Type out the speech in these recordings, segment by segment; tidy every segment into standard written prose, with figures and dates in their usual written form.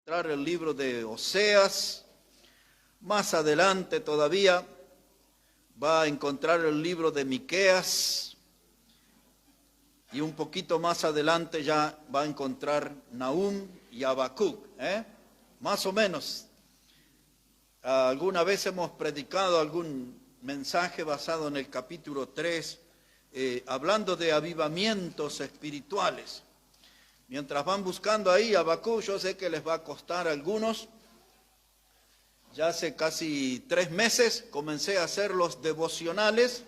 encontrar el libro de Oseas. Más adelante todavía va a encontrar el libro de Miqueas. Y un poquito más adelante ya va a encontrar Nahum y Habacuc. Más o menos. Alguna vez hemos predicado algún mensaje basado en el capítulo 3, hablando de avivamientos espirituales. Mientras van buscando ahí Habacuc, yo sé que les va a costar a algunos. Ya hace casi 3 meses comencé a hacer los devocionales,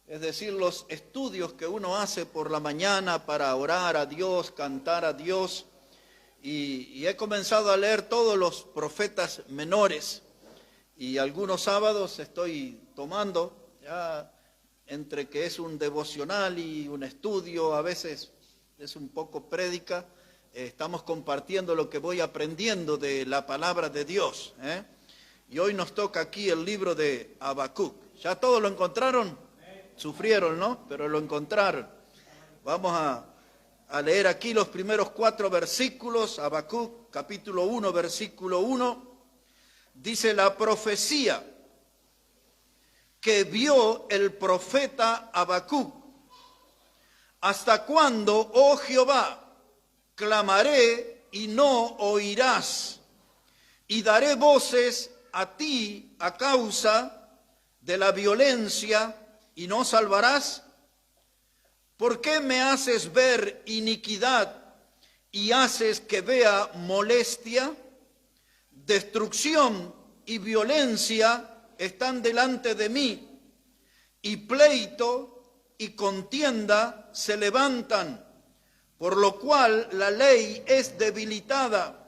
es decir, los estudios que uno hace por la mañana para orar a Dios, cantar a Dios. Y he comenzado a leer todos los profetas menores. Y algunos sábados estoy tomando, ya entre que es un devocional y un estudio, a veces es un poco prédica, estamos compartiendo lo que voy aprendiendo de la palabra de Dios. Y hoy nos toca aquí el libro de Habacuc. ¿Ya todos lo encontraron? Sufrieron, ¿no? Pero lo encontraron. Vamos a leer aquí los primeros 4 versículos. Habacuc, capítulo 1, versículo 1. Dice: la profecía que vio el profeta Habacuc. ¿Hasta cuándo, oh Jehová, clamaré y no oirás? Y daré voces a ti a causa de la violencia y no salvarás. ¿Por qué me haces ver iniquidad y haces que vea molestia? Destrucción y violencia están delante de mí, y pleito y contienda se levantan, por lo cual la ley es debilitada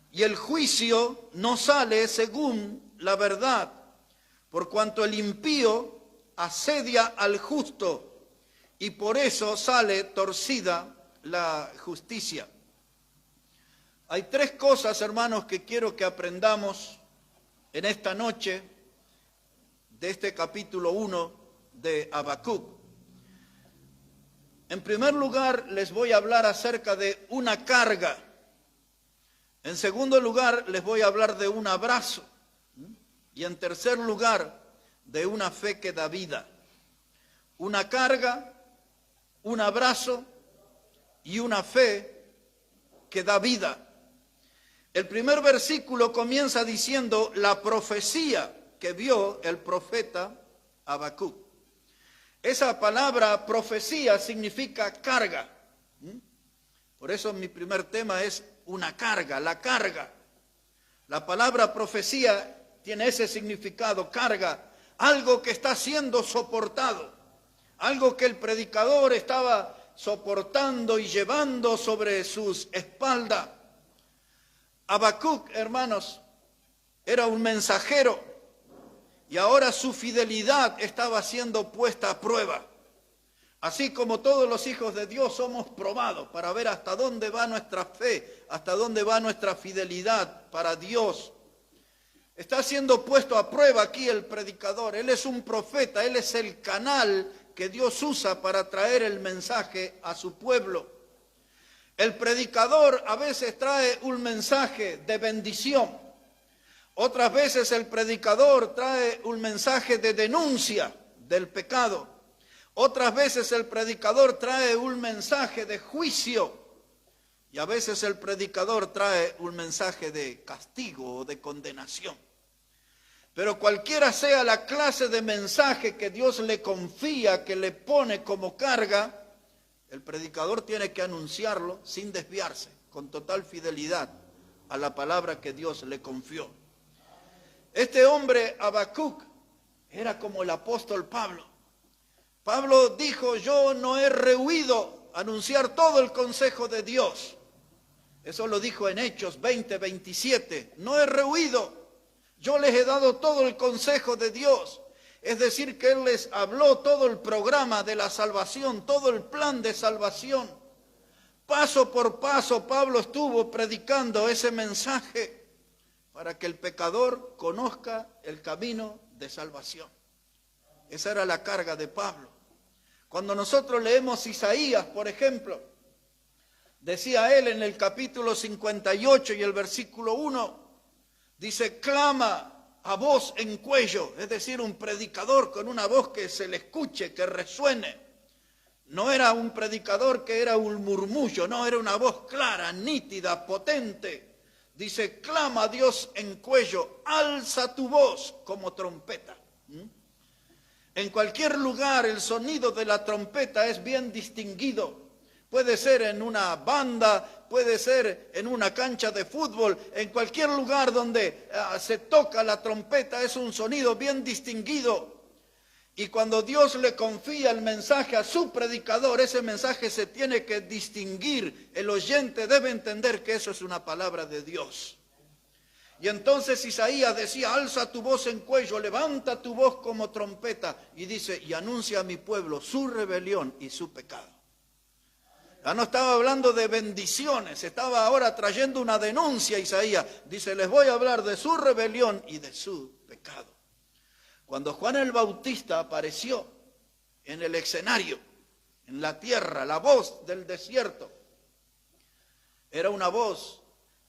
y el juicio no sale según la verdad, por cuanto el impío asedia al justo y por eso sale torcida la justicia. Hay 3 cosas, hermanos, que quiero que aprendamos en esta noche de este capítulo 1 de Habacuc. En primer lugar, les voy a hablar acerca de una carga. En segundo lugar, les voy a hablar de un abrazo. Y en tercer lugar, de una fe que da vida. Una carga, un abrazo y una fe que da vida. El primer versículo comienza diciendo la profecía que vio el profeta Habacuc. Esa palabra profecía significa carga. Por eso mi primer tema es una carga, la carga. La palabra profecía tiene ese significado, carga, algo que está siendo soportado, algo que el predicador estaba soportando y llevando sobre sus espaldas. Habacuc, hermanos, era un mensajero y ahora su fidelidad estaba siendo puesta a prueba. Así como todos los hijos de Dios somos probados para ver hasta dónde va nuestra fe, hasta dónde va nuestra fidelidad para Dios. Está siendo puesto a prueba aquí el predicador. Él es un profeta, él es el canal que Dios usa para traer el mensaje a su pueblo. El predicador a veces trae un mensaje de bendición. Otras veces el predicador trae un mensaje de denuncia del pecado. Otras veces el predicador trae un mensaje de juicio. Y a veces el predicador trae un mensaje de castigo o de condenación. Pero cualquiera sea la clase de mensaje que Dios le confía, que le pone como carga, el predicador tiene que anunciarlo sin desviarse, con total fidelidad a la palabra que Dios le confió. Este hombre, Habacuc, era como el apóstol Pablo. Pablo dijo: yo no he rehuido anunciar todo el consejo de Dios. Eso lo dijo en Hechos 20:27. No he rehuido, yo les he dado todo el consejo de Dios. Es decir, que él les habló todo el programa de la salvación, todo el plan de salvación. Paso por paso Pablo estuvo predicando ese mensaje para que el pecador conozca el camino de salvación. Esa era la carga de Pablo. Cuando nosotros leemos Isaías, por ejemplo, Decía él en el capítulo 58 y el versículo 1, dice, clama a voz en cuello, es decir, un predicador con una voz que se le escuche, que resuene. No era un predicador que era un murmullo, no, era una voz clara, nítida, potente. Dice, clama a Dios en cuello, alza tu voz como trompeta. En cualquier lugar el sonido de la trompeta es bien distinguido. Puede ser en una banda, puede ser en una cancha de fútbol, en cualquier lugar donde se toca la trompeta es un sonido bien distinguido. Y cuando Dios le confía el mensaje a su predicador, ese mensaje se tiene que distinguir. El oyente debe entender que eso es una palabra de Dios. Y entonces Isaías decía, alza tu voz en cuello, levanta tu voz como trompeta. Y dice, y anuncia a mi pueblo su rebelión y su pecado. Ya no estaba hablando de bendiciones, estaba ahora trayendo una denuncia Isaías. Dice, les voy a hablar de su rebelión y de su pecado. Cuando Juan el Bautista apareció en el escenario, en la tierra, la voz del desierto, era una voz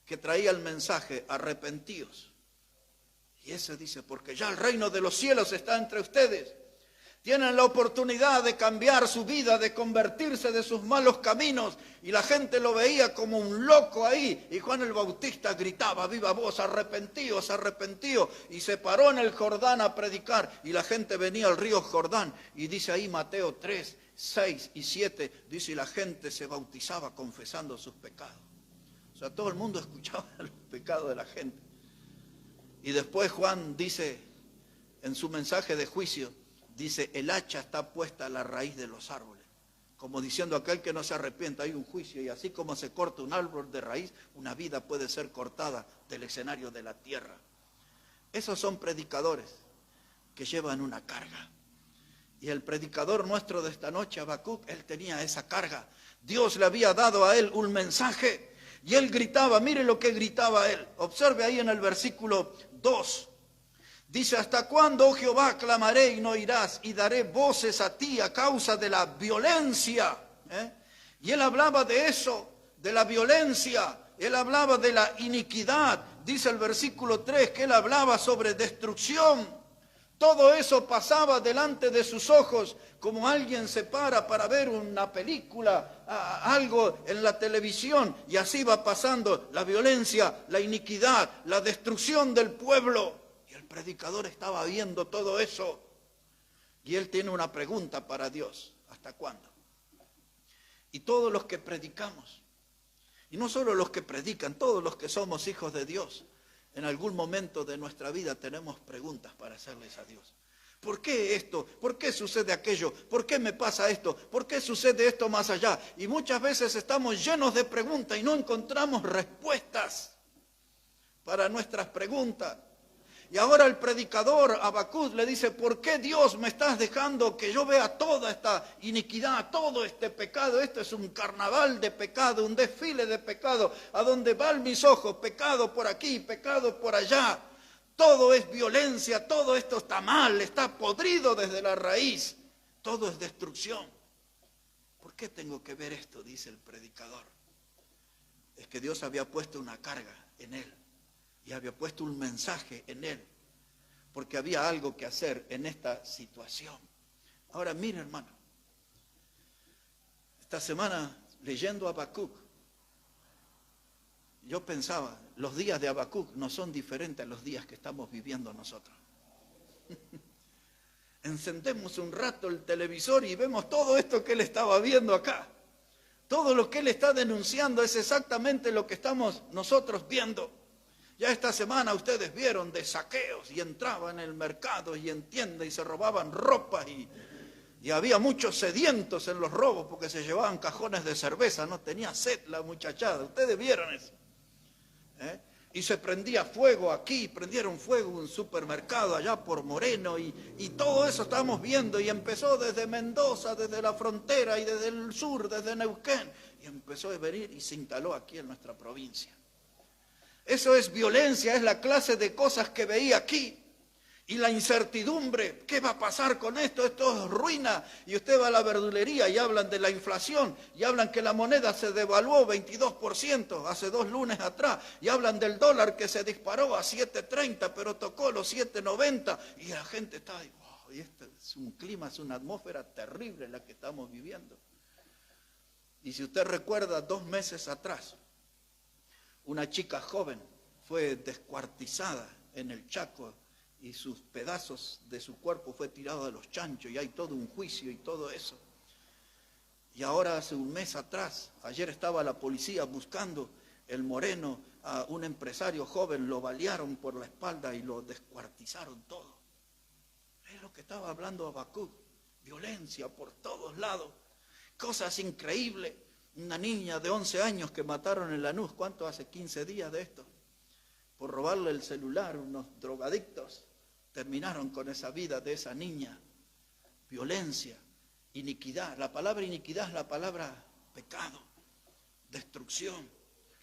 que traía el mensaje, arrepentíos. Y ese dice, porque ya el reino de los cielos está entre ustedes. Tienen la oportunidad de cambiar su vida, de convertirse de sus malos caminos. Y la gente lo veía como un loco ahí. Y Juan el Bautista gritaba, viva voz, arrepentíos, arrepentíos. Y se paró en el Jordán a predicar. Y la gente venía al río Jordán. Y dice ahí Mateo 3, 6 y 7. Dice, y la gente se bautizaba confesando sus pecados. O sea, todo el mundo escuchaba los pecados de la gente. Y después Juan dice en su mensaje de juicio, dice, el hacha está puesta a la raíz de los árboles. Como diciendo aquel que no se arrepienta, hay un juicio. Y así como se corta un árbol de raíz, una vida puede ser cortada del escenario de la tierra. Esos son predicadores que llevan una carga. Y el predicador nuestro de esta noche, Habacuc, él tenía esa carga. Dios le había dado a él un mensaje. Y él gritaba, mire lo que gritaba él. Observe ahí en el versículo 2. Dice, ¿hasta cuándo, oh Jehová, clamaré y no oirás? Y daré voces a ti a causa de la violencia. Y él hablaba de eso, de la violencia. Él hablaba de la iniquidad. Dice el versículo 3 que él hablaba sobre destrucción. Todo eso pasaba delante de sus ojos, como alguien se para ver una película, algo en la televisión, y así va pasando la violencia, la iniquidad, la destrucción del pueblo. Y el predicador estaba viendo todo eso. Y él tiene una pregunta para Dios, ¿hasta cuándo? Y todos los que predicamos, y no solo los que predican, todos los que somos hijos de Dios, en algún momento de nuestra vida tenemos preguntas para hacerles a Dios. ¿Por qué esto? ¿Por qué sucede aquello? ¿Por qué me pasa esto? ¿Por qué sucede esto más allá? Y muchas veces estamos llenos de preguntas y no encontramos respuestas para nuestras preguntas. Y ahora el predicador Habacuc le dice, ¿por qué Dios me estás dejando que yo vea toda esta iniquidad, todo este pecado? Esto es un carnaval de pecado, un desfile de pecado, a donde van mis ojos, pecado por aquí, pecado por allá. Todo es violencia, todo esto está mal, está podrido desde la raíz. Todo es destrucción. ¿Por qué tengo que ver esto? Dice el predicador. Es que Dios había puesto una carga en él. Y había puesto un mensaje en él, porque había algo que hacer en esta situación. Ahora mire, hermano, esta semana leyendo Habacuc, yo pensaba, los días de Habacuc no son diferentes a los días que estamos viviendo nosotros. Encendemos un rato el televisor y vemos todo esto que él estaba viendo acá. Todo lo que él está denunciando es exactamente lo que estamos nosotros viendo. Ya esta semana ustedes vieron de saqueos y entraban en el mercado y en tiendas y se robaban ropa y había muchos sedientos en los robos porque se llevaban cajones de cerveza, no tenía sed la muchachada, ustedes vieron eso. Y se prendía fuego aquí, prendieron fuego en un supermercado allá por Moreno y todo eso estábamos viendo y empezó desde Mendoza, desde la frontera y desde el sur, desde Neuquén y empezó a venir y se instaló aquí en nuestra provincia. Eso es violencia, es la clase de cosas que veía aquí. Y la incertidumbre, ¿qué va a pasar con esto? Esto es ruina. Y usted va a la verdulería y hablan de la inflación, y hablan que la moneda se devaluó 22% hace 2 lunes atrás, y hablan del dólar que se disparó a 7.30, pero tocó los 7.90, y la gente está ahí, wow, y este es un clima, es una atmósfera terrible la que estamos viviendo. Y si usted recuerda, 2 meses atrás, una chica joven fue descuartizada en el Chaco, y sus pedazos de su cuerpo fue tirado a los chanchos, y hay todo un juicio y todo eso. Y ahora hace 1 mes atrás, ayer estaba la policía buscando el Moreno, a un empresario joven, lo balearon por la espalda y lo descuartizaron todo. Es lo que estaba hablando Habacuc, violencia por todos lados, cosas increíbles. Una niña de 11 años que mataron en Lanús, ¿cuánto hace? 15 días de esto, por robarle el celular, unos drogadictos. Terminaron con esa vida de esa niña. Violencia, iniquidad. La palabra iniquidad es la palabra pecado, destrucción.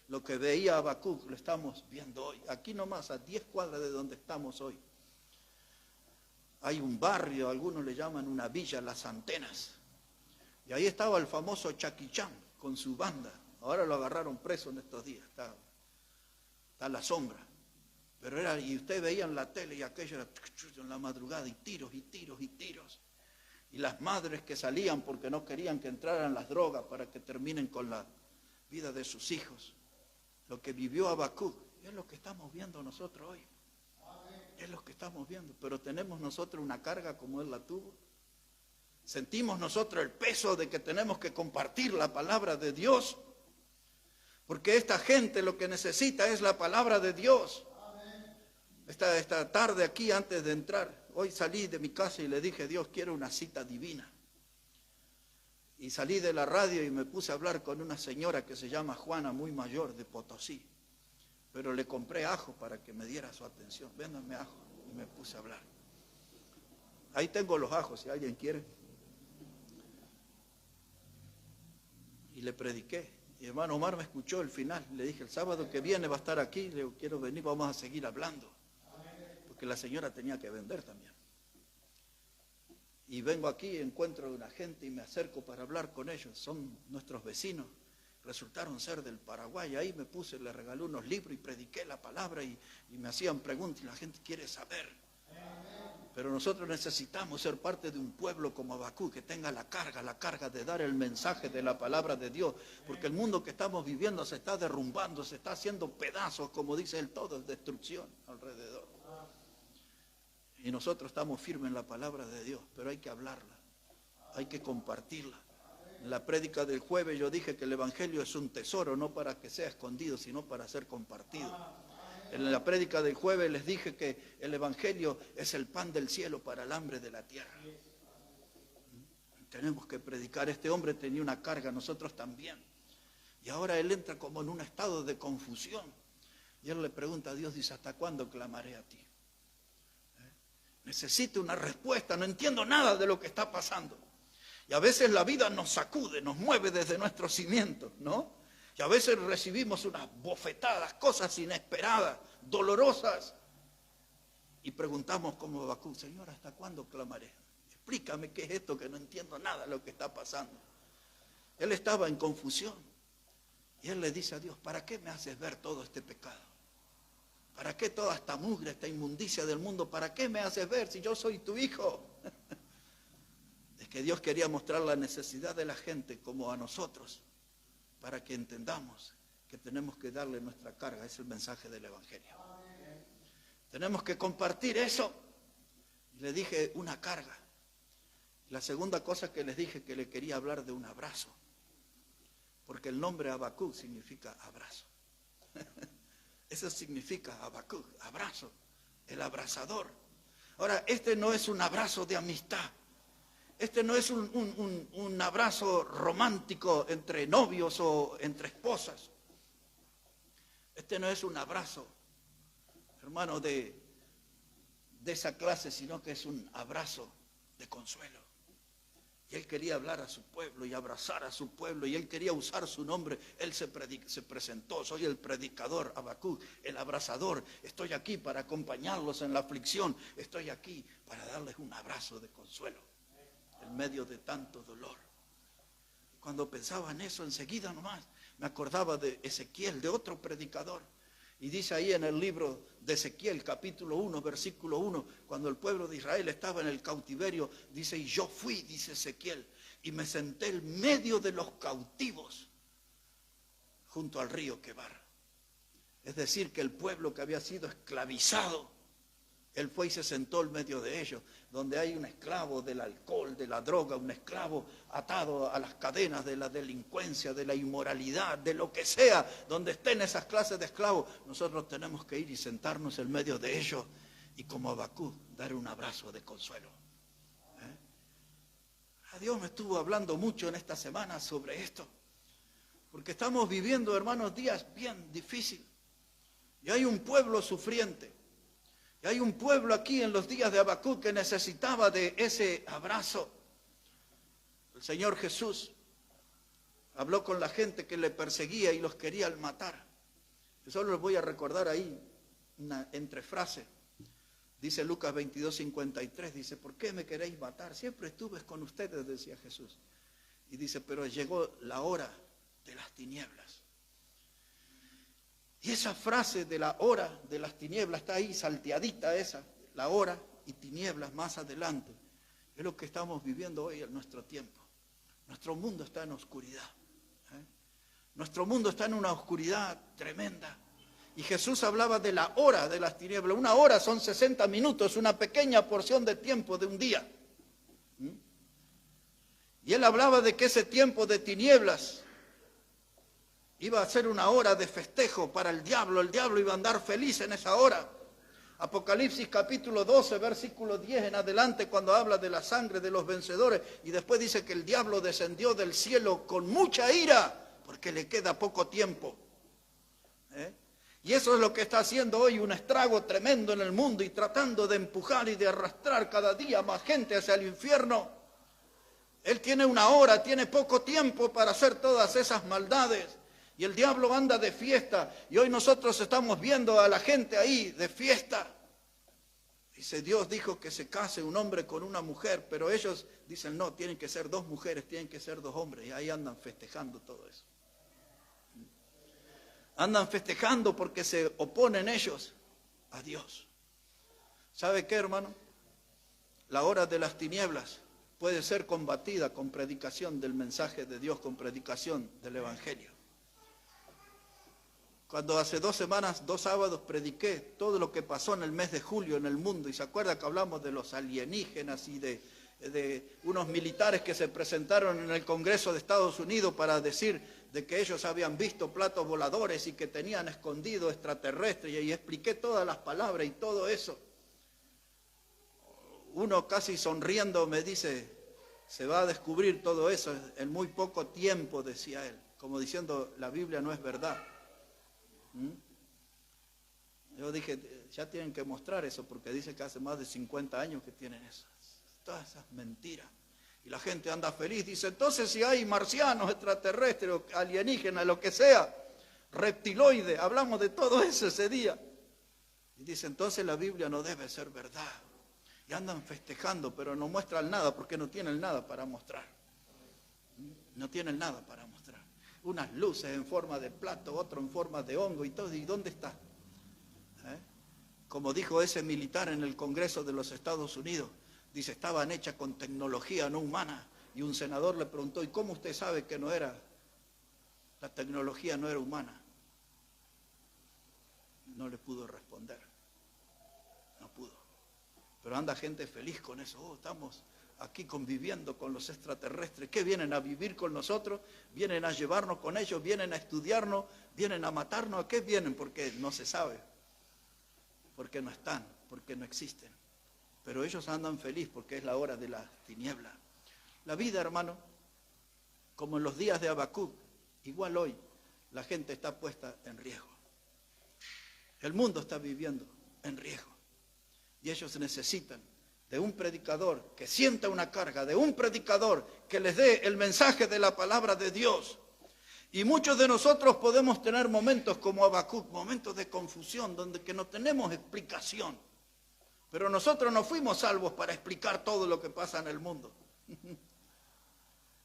Lo que veía Habacuc lo estamos viendo hoy. Aquí nomás, a 10 cuadras de donde estamos hoy, hay un barrio, algunos le llaman una villa, Las Antenas. Y ahí estaba el famoso Jackie Chan con su banda. Ahora lo agarraron preso en estos días. Está a la sombra. Pero era, y usted veía en la tele y aquello era en la madrugada, y tiros, y tiros, y tiros. Y las madres que salían porque no querían que entraran las drogas para que terminen con la vida de sus hijos. Lo que vivió Habacuc es lo que estamos viendo nosotros hoy. Es lo que estamos viendo. Pero tenemos nosotros una carga como él la tuvo. Sentimos nosotros el peso de que tenemos que compartir la palabra de Dios. Porque esta gente lo que necesita es la palabra de Dios. Esta tarde aquí, antes de entrar, hoy salí de mi casa y le dije, Dios, quiero una cita divina. Y salí de la radio y me puse a hablar con una señora que se llama Juana, muy mayor, de Potosí. Pero le compré ajo para que me diera su atención. Véndame ajo. Y me puse a hablar. Ahí tengo los ajos, si alguien quiere. Y le prediqué. Y hermano Omar me escuchó el final. Le dije, el sábado que viene va a estar aquí. Le digo, quiero venir, vamos a seguir hablando. Porque la señora tenía que vender también. Y vengo aquí, encuentro a una gente y me acerco para hablar con ellos. Son nuestros vecinos. Resultaron ser del Paraguay. Ahí me puse, le regalé unos libros y prediqué la palabra y me hacían preguntas y la gente quiere saber. Pero nosotros necesitamos ser parte de un pueblo como Habacuc, que tenga la carga de dar el mensaje de la palabra de Dios. Porque el mundo que estamos viviendo se está derrumbando, se está haciendo pedazos, como dice él, todo es destrucción alrededor. Y nosotros estamos firmes en la palabra de Dios, pero hay que hablarla, hay que compartirla. En la prédica del jueves yo dije que el evangelio es un tesoro, no para que sea escondido, sino para ser compartido. En la prédica del jueves les dije que el evangelio es el pan del cielo para el hambre de la tierra. Tenemos que predicar. Este hombre tenía una carga, nosotros también. Y ahora él entra como en un estado de confusión. Y él le pregunta a Dios, dice, ¿hasta cuándo clamaré a ti? Necesito una respuesta, no entiendo nada de lo que está pasando. Y a veces la vida nos sacude, nos mueve desde nuestros cimientos, ¿no? Y a veces recibimos unas bofetadas, cosas inesperadas, dolorosas. Y preguntamos como Habacuc, Señor, ¿hasta cuándo clamaré? Explícame qué es esto, que no entiendo nada de lo que está pasando. Él estaba en confusión. Y él le dice a Dios, ¿para qué me haces ver todo este pecado? ¿Para qué toda esta mugre, esta inmundicia del mundo? ¿Para qué me haces ver si yo soy tu hijo? Es que Dios quería mostrar la necesidad de la gente como a nosotros, para que entendamos que tenemos que darle nuestra carga. Es el mensaje del evangelio. Tenemos que compartir eso. Le dije una carga. La segunda cosa que les dije, que le quería hablar de un abrazo. Porque el nombre Habacuc significa abrazo. Eso significa Habacuc, abrazo, el abrazador. Ahora, este no es un abrazo de amistad. Este no es un abrazo romántico entre novios o entre esposas. Este no es un abrazo, hermano, de esa clase, sino que es un abrazo de consuelo. Y él quería hablar a su pueblo y abrazar a su pueblo, y él quería usar su nombre. Él se presentó: soy el predicador Habacuc, el abrazador. Estoy aquí para acompañarlos en la aflicción. Estoy aquí para darles un abrazo de consuelo en medio de tanto dolor. Cuando pensaba en eso, enseguida nomás me acordaba de Ezequiel, de otro predicador. Y dice ahí en el libro de Ezequiel, capítulo 1, versículo 1, cuando el pueblo de Israel estaba en el cautiverio, dice: y yo fui, dice Ezequiel, y me senté en medio de los cautivos, junto al río Quebar. Es decir, que el pueblo que había sido esclavizado, él fue y se sentó en medio de ellos, donde hay un esclavo del alcohol, de la droga, un esclavo atado a las cadenas de la delincuencia, de la inmoralidad, de lo que sea, donde estén esas clases de esclavos. Nosotros tenemos que ir y sentarnos en medio de ellos y, como Habacuc, dar un abrazo de consuelo. A Dios me estuvo hablando mucho en esta semana sobre esto, porque estamos viviendo, hermanos, días bien difíciles, y hay un pueblo sufriente. Y hay un pueblo aquí en los días de Habacuc que necesitaba de ese abrazo. El Señor Jesús habló con la gente que le perseguía y los quería matar. Yo solo les voy a recordar ahí una entrefrase. Dice Lucas 22:53, dice: ¿por qué me queréis matar? Siempre estuve con ustedes, decía Jesús. Y dice: pero llegó la hora de las tinieblas. Y esa frase de la hora de las tinieblas está ahí salteadita, esa, la hora y tinieblas más adelante. Es lo que estamos viviendo hoy en nuestro tiempo. Nuestro mundo está en oscuridad. Nuestro mundo está en una oscuridad tremenda. Y Jesús hablaba de la hora de las tinieblas. Una hora son 60 minutos, una pequeña porción de tiempo de un día. Y él hablaba de que ese tiempo de tinieblas iba a ser una hora de festejo para el diablo iba a andar feliz en esa hora. Apocalipsis capítulo 12, versículo 10 en adelante, cuando habla de la sangre de los vencedores, y después dice que el diablo descendió del cielo con mucha ira, porque le queda poco tiempo. Y eso es lo que está haciendo hoy un estrago tremendo en el mundo, y tratando de empujar y de arrastrar cada día más gente hacia el infierno. Él tiene una hora, tiene poco tiempo para hacer todas esas maldades. Y el diablo anda de fiesta, y hoy nosotros estamos viendo a la gente ahí de fiesta. Dice: Dios dijo que se case un hombre con una mujer, pero ellos dicen: no, tienen que ser dos mujeres, tienen que ser dos hombres, y ahí andan festejando todo eso. Andan festejando porque se oponen ellos a Dios. ¿Sabe qué, hermano? La hora de las tinieblas puede ser combatida con predicación del mensaje de Dios, con predicación del Evangelio. Cuando hace 2 semanas, 2 sábados, prediqué todo lo que pasó en el mes de julio en el mundo, y se acuerda que hablamos de los alienígenas y de unos militares que se presentaron en el Congreso de Estados Unidos para decir de que ellos habían visto platos voladores y que tenían escondido extraterrestres, y expliqué todas las palabras y todo eso. Uno casi sonriendo me dice: se va a descubrir todo eso en muy poco tiempo, decía él, como diciendo: la Biblia no es verdad. Yo dije: ya tienen que mostrar eso, porque dice que hace más de 50 años que tienen eso. Todas esas mentiras. Y la gente anda feliz, dice: entonces si hay marcianos, extraterrestres, alienígenas, lo que sea, reptiloide, hablamos de todo eso ese día. Y dice: entonces la Biblia no debe ser verdad. Y andan festejando, pero no muestran nada, porque no tienen nada para mostrar. No tienen nada para mostrar. Unas luces en forma de plato, otro en forma de hongo y todo. ¿Y dónde está? Como dijo ese militar en el Congreso de los Estados Unidos, dice: estaban hechas con tecnología no humana. Y un senador le preguntó: ¿y cómo usted sabe que no era, la tecnología no era humana? No le pudo responder. No pudo. Pero anda gente feliz con eso. Oh, estamos aquí conviviendo con los extraterrestres. ¿Qué vienen a vivir con nosotros? ¿Vienen a llevarnos con ellos? ¿Vienen a estudiarnos? ¿Vienen a matarnos? ¿A qué vienen? Porque no se sabe. Porque no están, porque no existen. Pero ellos andan feliz porque es la hora de la tiniebla. La vida, hermano, como en los días de Habacuc, igual hoy la gente está puesta en riesgo. El mundo está viviendo en riesgo. Y ellos necesitan de un predicador que sienta una carga, de un predicador que les dé el mensaje de la palabra de Dios. Y muchos de nosotros podemos tener momentos como Habacuc, momentos de confusión, donde que no tenemos explicación. Pero nosotros no fuimos salvos para explicar todo lo que pasa en el mundo.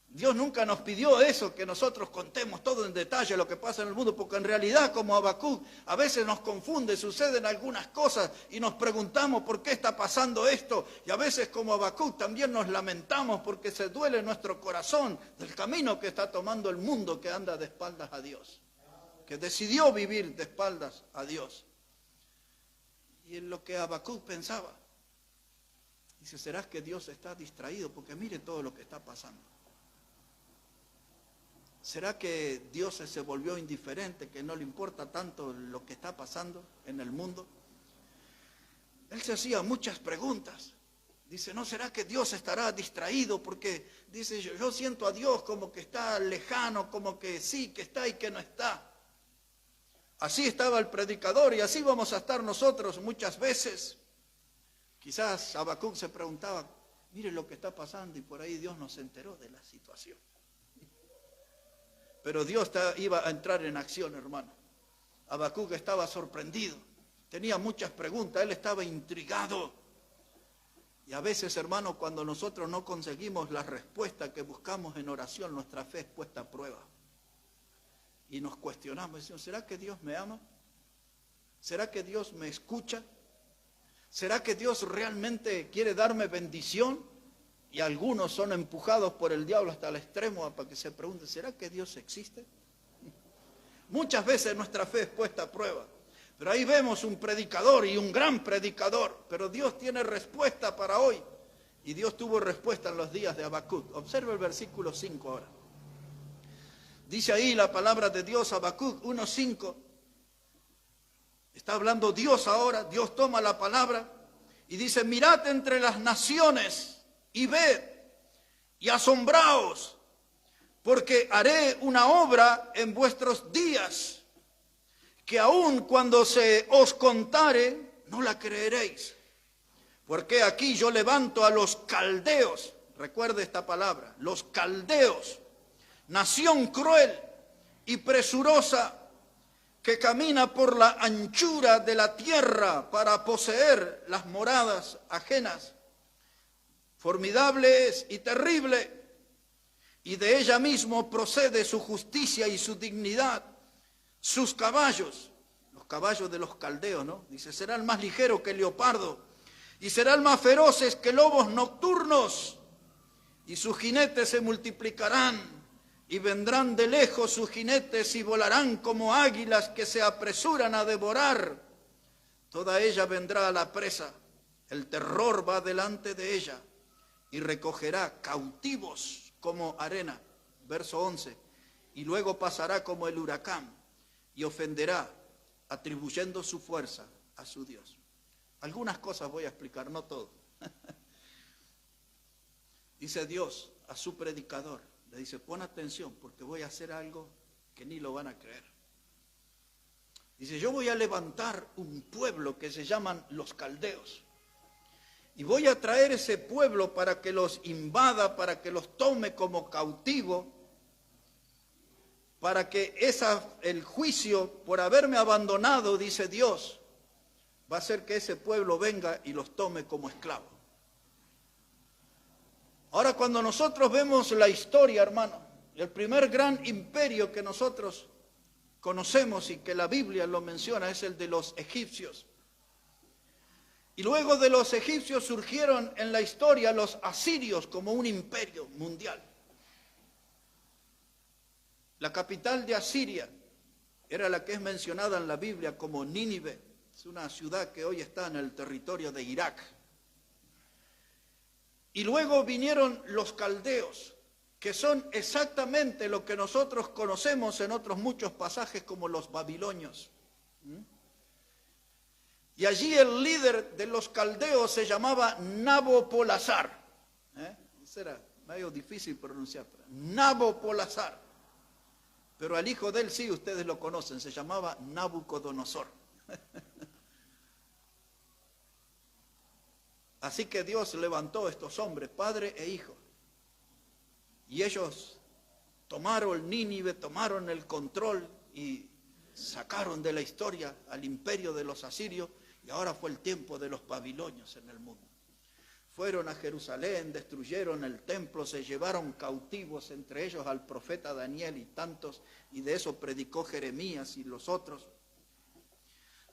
Dios nunca nos pidió eso, que nosotros contemos todo en detalle lo que pasa en el mundo, porque en realidad, como Habacuc, a veces nos confunde, suceden algunas cosas y nos preguntamos por qué está pasando esto. Y a veces, como Habacuc, también nos lamentamos porque se duele nuestro corazón del camino que está tomando el mundo que anda de espaldas a Dios, que decidió vivir de espaldas a Dios. Y en lo que Habacuc pensaba, dice, ¿será que Dios está distraído? Porque mire todo lo que está pasando. ¿Será que Dios se volvió indiferente, que no le importa tanto lo que está pasando en el mundo? Él se hacía muchas preguntas. Dice, ¿no será que Dios estará distraído? Porque dice, yo siento a Dios como que está lejano, como que sí, que está y que no está. Así estaba el predicador y así vamos a estar nosotros muchas veces. Quizás Habacuc se preguntaba, mire lo que está pasando, y por ahí Dios no se enteró de la situación. Pero Dios iba a entrar en acción, hermano. Habacuc estaba sorprendido, tenía muchas preguntas, él estaba intrigado. Y a veces, hermano, cuando nosotros no conseguimos la respuesta que buscamos en oración, nuestra fe es puesta a prueba. Y nos cuestionamos, decimos, ¿será que Dios me ama? ¿Será que Dios me escucha? ¿Será que Dios realmente quiere darme bendición? Y algunos son empujados por el diablo hasta el extremo para que se pregunten, ¿será que Dios existe? Muchas veces nuestra fe es puesta a prueba. Pero ahí vemos un predicador y un gran predicador. Pero Dios tiene respuesta para hoy. Y Dios tuvo respuesta en los días de Habacuc. Observe el versículo 5 ahora. Dice ahí la palabra de Dios, Habacuc 1:5. Está hablando Dios ahora. Dios toma la palabra y dice, mirad entre las naciones y ved, y asombraos, porque haré una obra en vuestros días, que aun cuando se os contare, no la creeréis. Porque aquí yo levanto a los caldeos, recuerde esta palabra, los caldeos, nación cruel y presurosa, que camina por la anchura de la tierra para poseer las moradas ajenas. Formidable es y terrible, y de ella mismo procede su justicia y su dignidad. Sus caballos, los caballos de los caldeos, ¿no? Dice, serán más ligeros que el leopardo, y serán más feroces que lobos nocturnos, y sus jinetes se multiplicarán, y vendrán de lejos sus jinetes, y volarán como águilas que se apresuran a devorar. Toda ella vendrá a la presa, el terror va delante de ella, y recogerá cautivos como arena, verso 11, y luego pasará como el huracán, y ofenderá, atribuyendo su fuerza a su Dios. Algunas cosas voy a explicar, no todo. Dice Dios a su predicador, le dice, pon atención, porque voy a hacer algo que ni lo van a creer. Dice, yo voy a levantar un pueblo que se llaman los caldeos. Y voy a traer ese pueblo para que los invada, para que los tome como cautivo, para que el juicio por haberme abandonado, dice Dios, va a hacer que ese pueblo venga y los tome como esclavos. Ahora, cuando nosotros vemos la historia, hermano, el primer gran imperio que nosotros conocemos y que la Biblia lo menciona es el de los egipcios. Y luego de los egipcios surgieron en la historia los asirios como un imperio mundial. La capital de Asiria era la que es mencionada en la Biblia como Nínive. Es una ciudad que hoy está en el territorio de Irak. Y luego vinieron los caldeos, que son exactamente lo que nosotros conocemos en otros muchos pasajes como los babilonios. Y allí el líder de los caldeos se llamaba Nabopolassar. Eso era medio difícil pronunciar. Nabopolassar. Pero al hijo de él sí, ustedes lo conocen, se llamaba Nabucodonosor. Así que Dios levantó a estos hombres, padre e hijo. Y ellos tomaron Nínive, tomaron el control y sacaron de la historia al imperio de los asirios. Y ahora fue el tiempo de los babilonios en el mundo. Fueron a Jerusalén, destruyeron el templo, se llevaron cautivos, entre ellos al profeta Daniel y tantos, y de eso predicó Jeremías y los otros.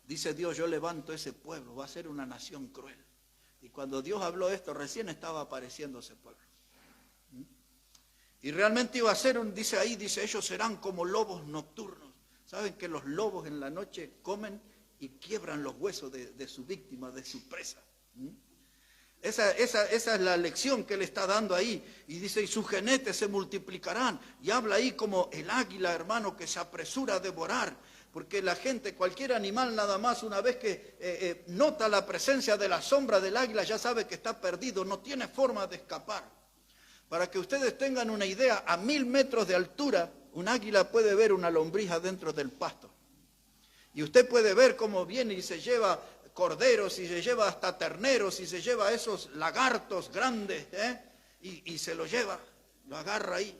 Dice Dios, yo levanto ese pueblo, va a ser una nación cruel. Y cuando Dios habló esto, recién estaba apareciendo ese pueblo. Y realmente iba a ser, dice ahí, dice, ellos serán como lobos nocturnos. ¿Saben que los lobos en la noche comen y quiebran los huesos de su víctima, de su presa? Esa es la lección que él está dando ahí. Y dice, y sus genetes se multiplicarán. Y habla ahí como el águila, hermano, que se apresura a devorar. Porque la gente, cualquier animal nada más, una vez que nota la presencia de la sombra del águila, ya sabe que está perdido, no tiene forma de escapar. Para que ustedes tengan una idea, a 1000 metros de altura, un águila puede ver una lombriz adentro del pasto. Y usted puede ver cómo viene y se lleva corderos, y se lleva hasta terneros, y se lleva esos lagartos grandes, y se lo lleva, lo agarra ahí.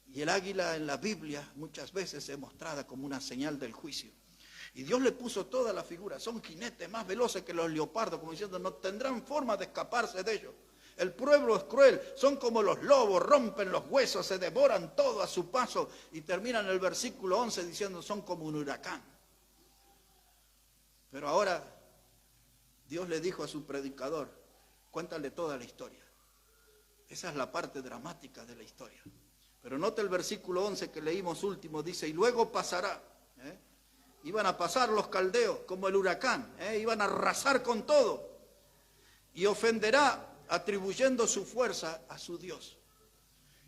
Y el águila en la Biblia muchas veces es mostrada como una señal del juicio. Y Dios le puso toda la figura, son jinetes más veloces que los leopardos, como diciendo, no tendrán forma de escaparse de ellos. El pueblo es cruel, son como los lobos, rompen los huesos, se devoran todo a su paso. Y termina en el versículo 11 diciendo, son como un huracán. Pero ahora Dios le dijo a su predicador, cuéntale toda la historia. Esa es la parte dramática de la historia. Pero nota el versículo 11 que leímos último, dice, y luego pasará. Iban a pasar los caldeos como el huracán, iban a arrasar con todo. Y ofenderá atribuyendo su fuerza a su Dios.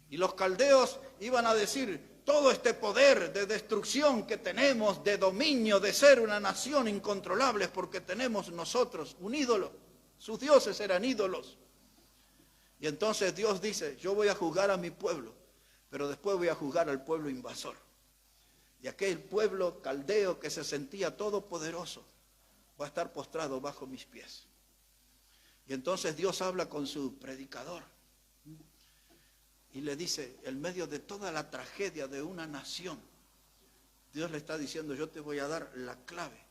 Y los caldeos iban a decir, todo este poder de destrucción que tenemos, de dominio, de ser una nación incontrolable, es porque tenemos nosotros un ídolo. Sus dioses eran ídolos. Y entonces Dios dice, yo voy a juzgar a mi pueblo, pero después voy a juzgar al pueblo invasor. Y aquel pueblo caldeo que se sentía todopoderoso va a estar postrado bajo mis pies. Y entonces Dios habla con su predicador y le dice, en medio de toda la tragedia de una nación, Dios le está diciendo, yo te voy a dar la clave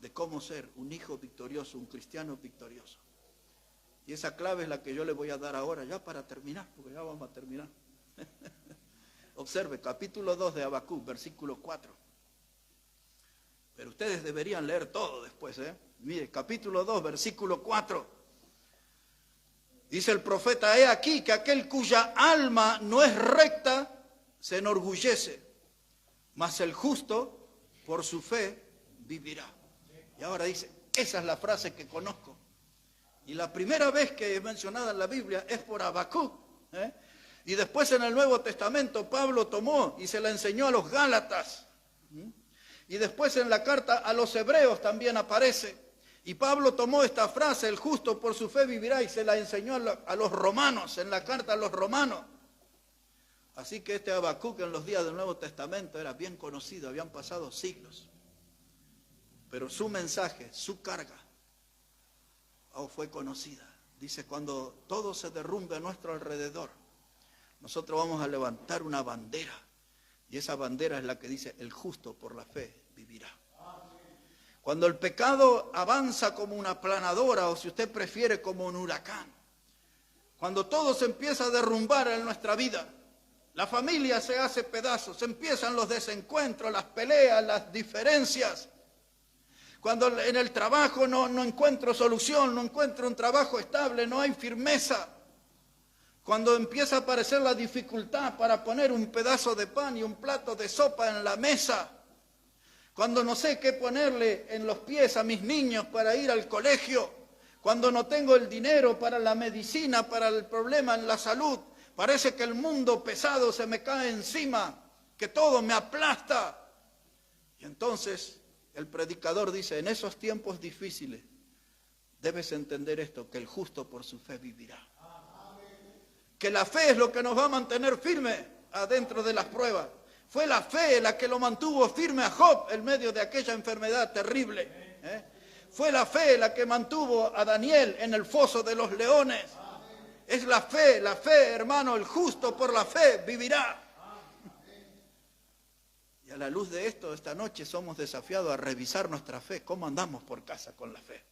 de cómo ser un hijo victorioso, un cristiano victorioso. Y esa clave es la que yo le voy a dar ahora, ya para terminar, porque ya vamos a terminar. Observe, capítulo 2 de Habacuc, versículo 4. Pero ustedes deberían leer todo después, Mire, capítulo 2, versículo 4. Dice el profeta, he aquí que aquel cuya alma no es recta se enorgullece, mas el justo por su fe vivirá. Y ahora dice, esa es la frase que conozco. Y la primera vez que es mencionada en la Biblia es por Habacuc. Y después en el Nuevo Testamento Pablo tomó y se la enseñó a los Gálatas. Y después en la carta a los Hebreos también aparece. Y Pablo tomó esta frase, el justo por su fe vivirá, y se la enseñó a los romanos, en la carta a los romanos. Así que este Habacuc en los días del Nuevo Testamento era bien conocido, habían pasado siglos. Pero su mensaje, su carga, fue conocida. Dice, cuando todo se derrumbe a nuestro alrededor, nosotros vamos a levantar una bandera. Y esa bandera es la que dice, el justo por la fe vivirá. Cuando el pecado avanza como una planadora, o si usted prefiere como un huracán, cuando todo se empieza a derrumbar en nuestra vida, la familia se hace pedazos, empiezan los desencuentros, las peleas, las diferencias. Cuando en el trabajo no encuentro solución, no encuentro un trabajo estable, no hay firmeza. Cuando empieza a aparecer la dificultad para poner un pedazo de pan y un plato de sopa en la mesa. Cuando no sé qué ponerle en los pies a mis niños para ir al colegio, cuando no tengo el dinero para la medicina, para el problema en la salud, parece que el mundo pesado se me cae encima, que todo me aplasta. Y entonces el predicador dice, en esos tiempos difíciles debes entender esto, que el justo por su fe vivirá. Que la fe es lo que nos va a mantener firme adentro de las pruebas. Fue la fe la que lo mantuvo firme a Job en medio de aquella enfermedad terrible. Fue la fe la que mantuvo a Daniel en el foso de los leones. Es la fe, hermano, el justo por la fe vivirá. Y a la luz de esto, esta noche somos desafiados a revisar nuestra fe. ¿Cómo andamos por casa con la fe?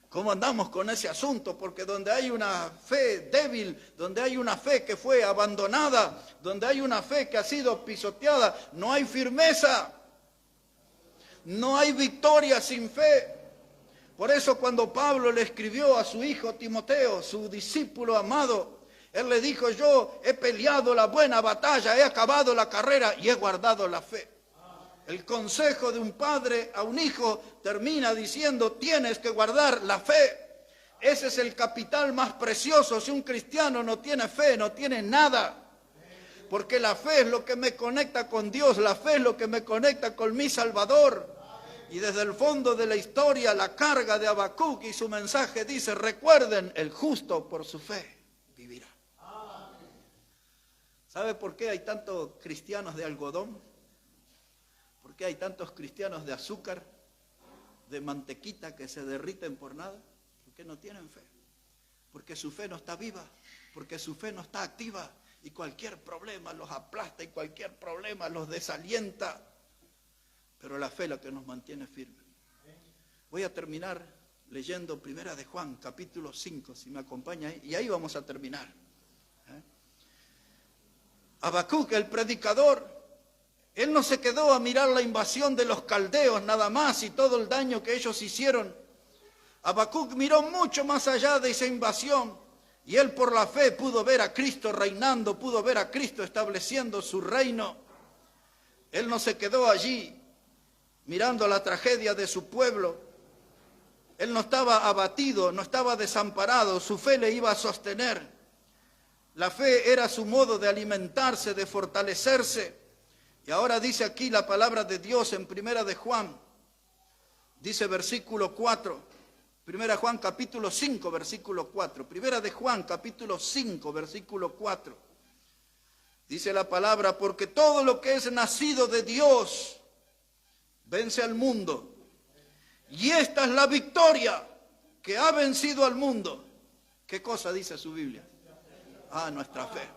¿Cómo andamos con ese asunto? Porque donde hay una fe débil, donde hay una fe que fue abandonada, donde hay una fe que ha sido pisoteada, no hay firmeza, no hay victoria sin fe. Por eso cuando Pablo le escribió a su hijo Timoteo, su discípulo amado, él le dijo: yo he peleado la buena batalla, he acabado la carrera y he guardado la fe. El consejo de un padre a un hijo termina diciendo: tienes que guardar la fe. Ese es el capital más precioso. Si un cristiano no tiene fe, no tiene nada. Porque la fe es lo que me conecta con Dios, la fe es lo que me conecta con mi Salvador. Y desde el fondo de la historia, la carga de Habacuc y su mensaje dice: recuerden, el justo por su fe vivirá. ¿Sabe por qué hay tantos cristianos de algodón? ¿Por qué hay tantos cristianos de azúcar, de mantequita que se derriten por nada? Porque no tienen fe. Porque su fe no está viva, porque su fe no está activa. Y cualquier problema los aplasta y cualquier problema los desalienta. Pero la fe es la que nos mantiene firmes. Voy a terminar leyendo Primera de Juan, capítulo 5, si me acompaña ahí, y ahí vamos a terminar. Habacuc, el predicador, él no se quedó a mirar la invasión de los caldeos nada más y todo el daño que ellos hicieron. Habacuc miró mucho más allá de esa invasión y él por la fe pudo ver a Cristo reinando, pudo ver a Cristo estableciendo su reino. Él no se quedó allí mirando la tragedia de su pueblo. Él no estaba abatido, no estaba desamparado, su fe le iba a sostener. La fe era su modo de alimentarse, de fortalecerse. Y ahora dice aquí la palabra de Dios en Primera de Juan, dice versículo 4, Primera de Juan capítulo 5, versículo 4, Primera de Juan capítulo 5, versículo 4, dice la palabra: porque todo lo que es nacido de Dios vence al mundo, y esta es la victoria que ha vencido al mundo. ¿Qué cosa dice su Biblia? Nuestra fe,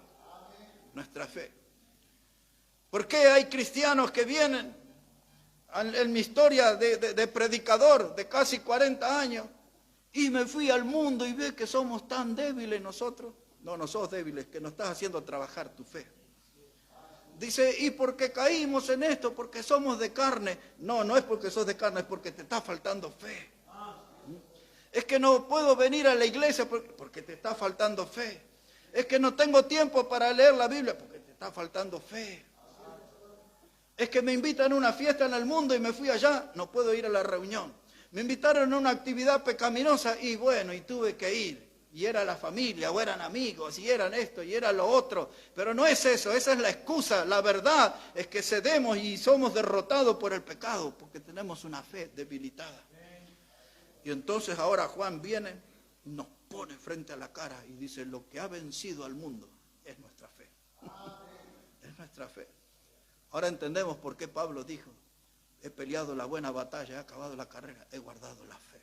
nuestra fe. ¿Por qué hay cristianos que vienen en mi historia de predicador de casi 40 años y me fui al mundo y ve que somos tan débiles nosotros? No sos débiles, que no estás haciendo trabajar tu fe. Dice: ¿y por qué caímos en esto? Porque somos de carne. No es porque sos de carne, es porque te está faltando fe. Es que no puedo venir a la iglesia porque te está faltando fe. Es que no tengo tiempo para leer la Biblia porque te está faltando fe. Es que me invitan a una fiesta en el mundo y me fui allá, no puedo ir a la reunión. Me invitaron a una actividad pecaminosa y bueno, y tuve que ir. Y era la familia, o eran amigos, y eran esto, y era lo otro. Pero no es eso, esa es la excusa. La verdad es que cedemos y somos derrotados por el pecado, porque tenemos una fe debilitada. Y entonces ahora Juan viene, nos pone frente a la cara y dice: lo que ha vencido al mundo es nuestra fe. Es nuestra fe. Ahora entendemos por qué Pablo dijo: he peleado la buena batalla, he acabado la carrera, he guardado la fe.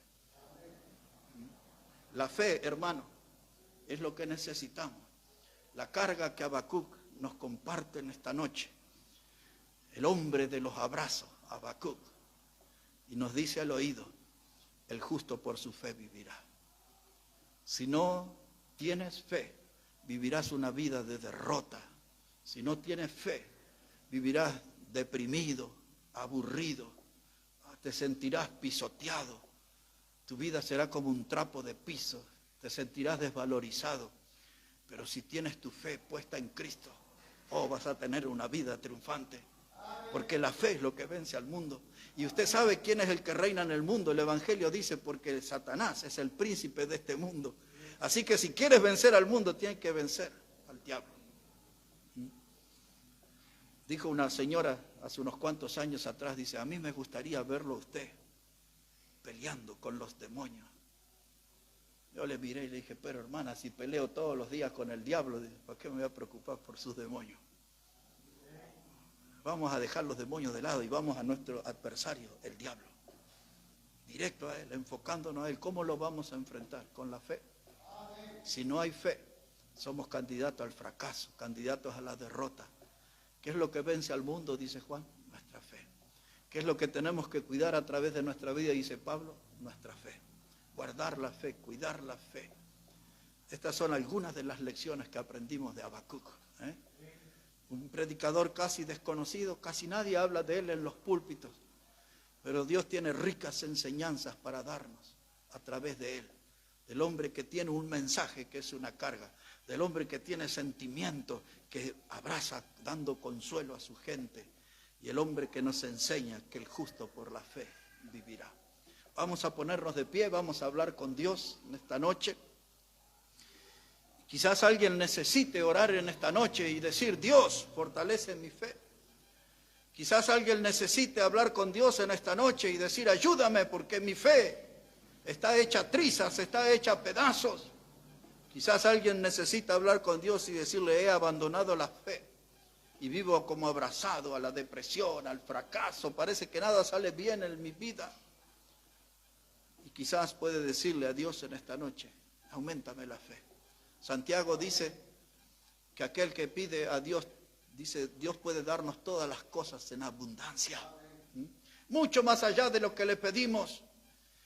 La fe, hermano, es lo que necesitamos. La carga que Habacuc nos comparte en esta noche. El hombre de los abrazos, Habacuc, y nos dice al oído: el justo por su fe vivirá. Si no tienes fe, vivirás una vida de derrota. Si no tienes fe, vivirás deprimido, aburrido, te sentirás pisoteado. Tu vida será como un trapo de piso, te sentirás desvalorizado. Pero si tienes tu fe puesta en Cristo, vas a tener una vida triunfante. Porque la fe es lo que vence al mundo. Y usted sabe quién es el que reina en el mundo. El Evangelio dice: porque Satanás es el príncipe de este mundo. Así que si quieres vencer al mundo, tienes que vencer al diablo. Dijo una señora hace unos cuantos años atrás, dice: a mí me gustaría verlo a usted peleando con los demonios. Yo le miré y le dije: pero hermana, si peleo todos los días con el diablo, ¿para qué me voy a preocupar por sus demonios? Vamos a dejar los demonios de lado y vamos a nuestro adversario, el diablo. Y directo a Él, enfocándonos a Él. ¿Cómo lo vamos a enfrentar? Con la fe. Si no hay fe, somos candidatos al fracaso, candidatos a la derrota. ¿Qué es lo que vence al mundo? Dice Juan, nuestra fe. ¿Qué es lo que tenemos que cuidar a través de nuestra vida? Dice Pablo, nuestra fe. Guardar la fe, cuidar la fe. Estas son algunas de las lecciones que aprendimos de Habacuc. Un predicador casi desconocido, casi nadie habla de él en los púlpitos, pero Dios tiene ricas enseñanzas para darnos a través de él. Del hombre que tiene un mensaje que es una carga, del hombre que tiene sentimientos que abraza dando consuelo a su gente, y el hombre que nos enseña que el justo por la fe vivirá. Vamos a ponernos de pie, vamos a hablar con Dios en esta noche. Quizás alguien necesite orar en esta noche y decir, Dios, fortalece mi fe. Quizás alguien necesite hablar con Dios en esta noche y decir, ayúdame porque mi fe está hecha trizas, está hecha pedazos. Quizás alguien necesita hablar con Dios y decirle, he abandonado la fe y vivo como abrazado a la depresión, al fracaso, parece que nada sale bien en mi vida. Y quizás puede decirle a Dios en esta noche, auméntame la fe. Santiago dice que aquel que pide a Dios, dice, Dios puede darnos todas las cosas en abundancia. Mucho más allá de lo que le pedimos.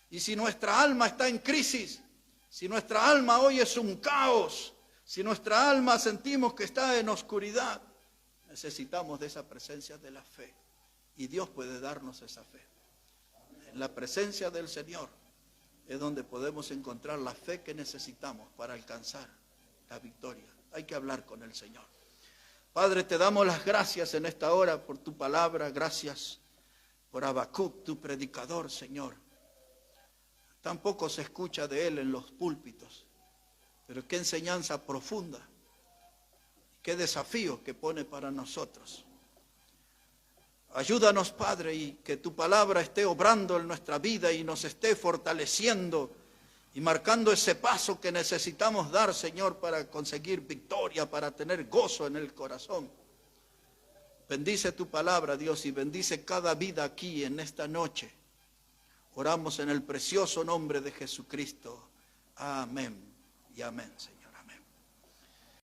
Y si nuestra alma está en crisis, si nuestra alma hoy es un caos, si nuestra alma sentimos que está en oscuridad, necesitamos de esa presencia de la fe. Y Dios puede darnos esa fe. En la presencia del Señor es donde podemos encontrar la fe que necesitamos para alcanzar la victoria. Hay que hablar con el Señor. Padre, te damos las gracias en esta hora por tu palabra. Gracias por Habacuc, tu predicador, Señor. Tampoco se escucha de él en los púlpitos, pero qué enseñanza profunda, qué desafío que pone para nosotros. Ayúdanos, Padre, y que tu palabra esté obrando en nuestra vida y nos esté fortaleciendo y marcando ese paso que necesitamos dar, Señor, para conseguir victoria, para tener gozo en el corazón. Bendice tu palabra, Dios, y bendice cada vida aquí en esta noche. Oramos en el precioso nombre de Jesucristo. Amén y amén, Señor.